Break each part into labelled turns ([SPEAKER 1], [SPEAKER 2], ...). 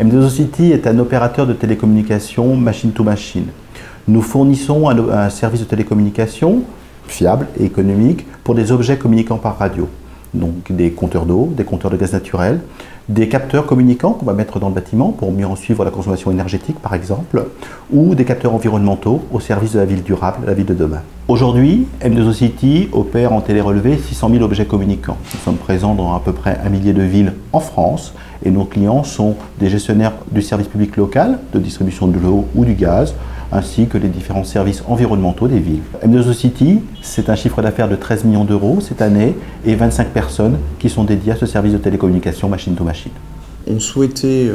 [SPEAKER 1] M2Society est un opérateur de télécommunications machine-to-machine. Nous fournissons un service de télécommunication fiable et économique pour des objets communiquant par radio. Donc des compteurs d'eau, des compteurs de gaz naturel, des capteurs communicants qu'on va mettre dans le bâtiment pour mieux en suivre la consommation énergétique par exemple, ou des capteurs environnementaux au service de la ville durable, la ville de demain. Aujourd'hui, M2Society opère en télérelevé 600 000 objets communicants. Nous sommes présents dans à peu près 1 millier de villes en France et nos clients sont des gestionnaires du service public local, de distribution de l'eau ou du gaz, ainsi que les différents services environnementaux des villes. M2Society, c'est un chiffre d'affaires de 13 millions d'euros cette année et 25 personnes qui sont dédiées à ce service de télécommunication machine-to-machine.
[SPEAKER 2] On souhaitait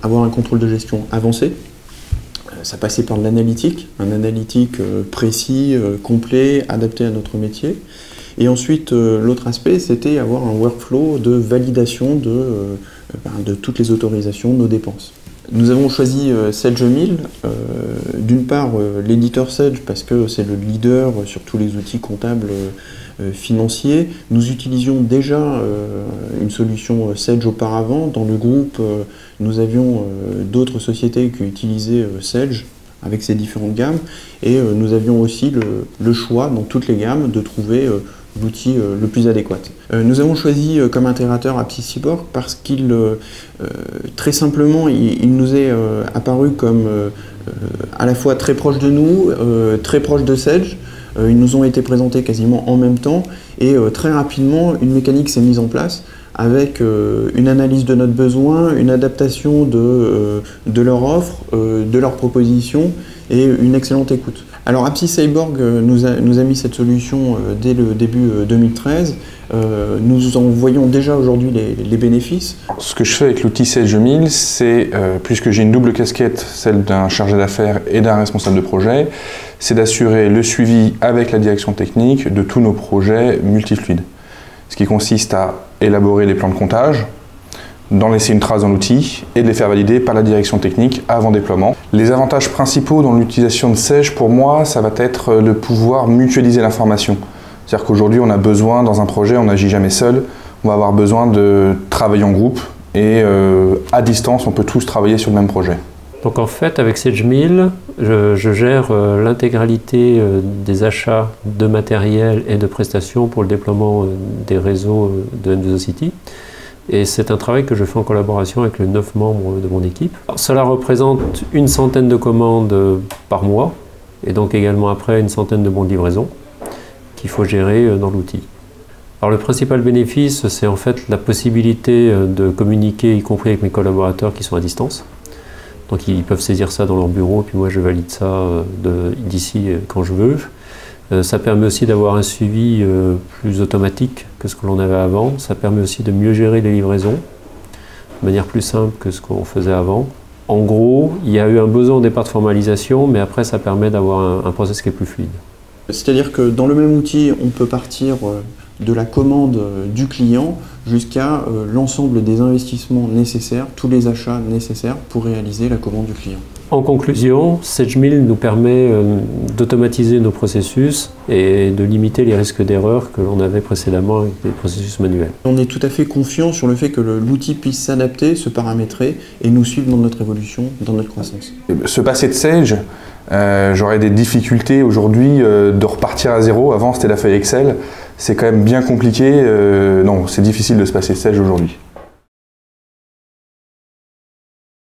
[SPEAKER 2] avoir un contrôle de gestion avancé. Ça passait par de l'analytique, un analytique précis, complet, adapté à notre métier. Et ensuite, l'autre aspect, c'était avoir un workflow de validation de toutes les autorisations, de nos dépenses. Nous avons choisi Sage 1000, d'une part l'éditeur Sage parce que c'est le leader sur tous les outils comptables financiers. Nous utilisions déjà une solution Sage auparavant. Dans le groupe, nous avions d'autres sociétés qui utilisaient Sage avec ses différentes gammes et nous avions aussi le choix dans toutes les gammes de trouver l'outil le plus adéquat. Nous avons choisi comme intégrateur AppSys-Cyborg parce qu'il, très simplement, il nous est apparu comme à la fois très proche de nous, très proche de Sage. Ils nous ont été présentés quasiment en même temps et très rapidement, une mécanique s'est mise en place avec une analyse de notre besoin, une adaptation de leur offre, de leurs propositions et une excellente écoute. Alors AppSys-Cyborg nous a mis cette solution dès le début 2013. Nous en voyons déjà aujourd'hui les bénéfices.
[SPEAKER 3] Ce que je fais avec l'outil Sage 1000, c'est, puisque j'ai une double casquette, celle d'un chargé d'affaires et d'un responsable de projet, c'est d'assurer le suivi avec la direction technique de tous nos projets multifluides. Ce qui consiste à élaborer les plans de comptage, d'en laisser une trace dans l'outil et de les faire valider par la direction technique avant déploiement. Les avantages principaux dans l'utilisation de Sage, pour moi, ça va être de pouvoir mutualiser l'information. C'est-à-dire qu'aujourd'hui, on a besoin, dans un projet, on n'agit jamais seul, on va avoir besoin de travailler en groupe et à distance, on peut tous travailler sur le même projet.
[SPEAKER 4] Donc en fait, avec Sage 1000, je gère l'intégralité des achats de matériel et de prestations pour le déploiement des réseaux de M2Society. Et c'est un travail que je fais en collaboration avec les 9 membres de mon équipe. Alors, cela représente une centaine de commandes par mois, et donc également après une centaine de bons de livraison qu'il faut gérer dans l'outil. Alors le principal bénéfice, c'est en fait la possibilité de communiquer, y compris avec mes collaborateurs qui sont à distance. Donc ils peuvent saisir ça dans leur bureau, puis moi je valide ça d'ici quand je veux. Ça permet aussi d'avoir un suivi plus automatique que ce que l'on avait avant. Ça permet aussi de mieux gérer les livraisons de manière plus simple que ce qu'on faisait avant. En gros, il y a eu un besoin au départ de formalisation, mais après ça permet d'avoir un process qui est plus fluide.
[SPEAKER 2] C'est-à-dire que dans le même outil, on peut partir de la commande du client jusqu'à l'ensemble des investissements nécessaires, tous les achats nécessaires pour réaliser la commande du client.
[SPEAKER 4] En conclusion, Sage 1000 nous permet d'automatiser nos processus et de limiter les risques d'erreur que l'on avait précédemment avec des processus manuels.
[SPEAKER 2] On est tout à fait confiant sur le fait que l'outil puisse s'adapter, se paramétrer et nous suivre dans notre évolution, dans notre croissance.
[SPEAKER 3] Se passer de Sage, j'aurais des difficultés aujourd'hui de repartir à zéro. Avant, c'était la feuille Excel. C'est quand même bien compliqué. Non, c'est difficile de se passer de Sage aujourd'hui.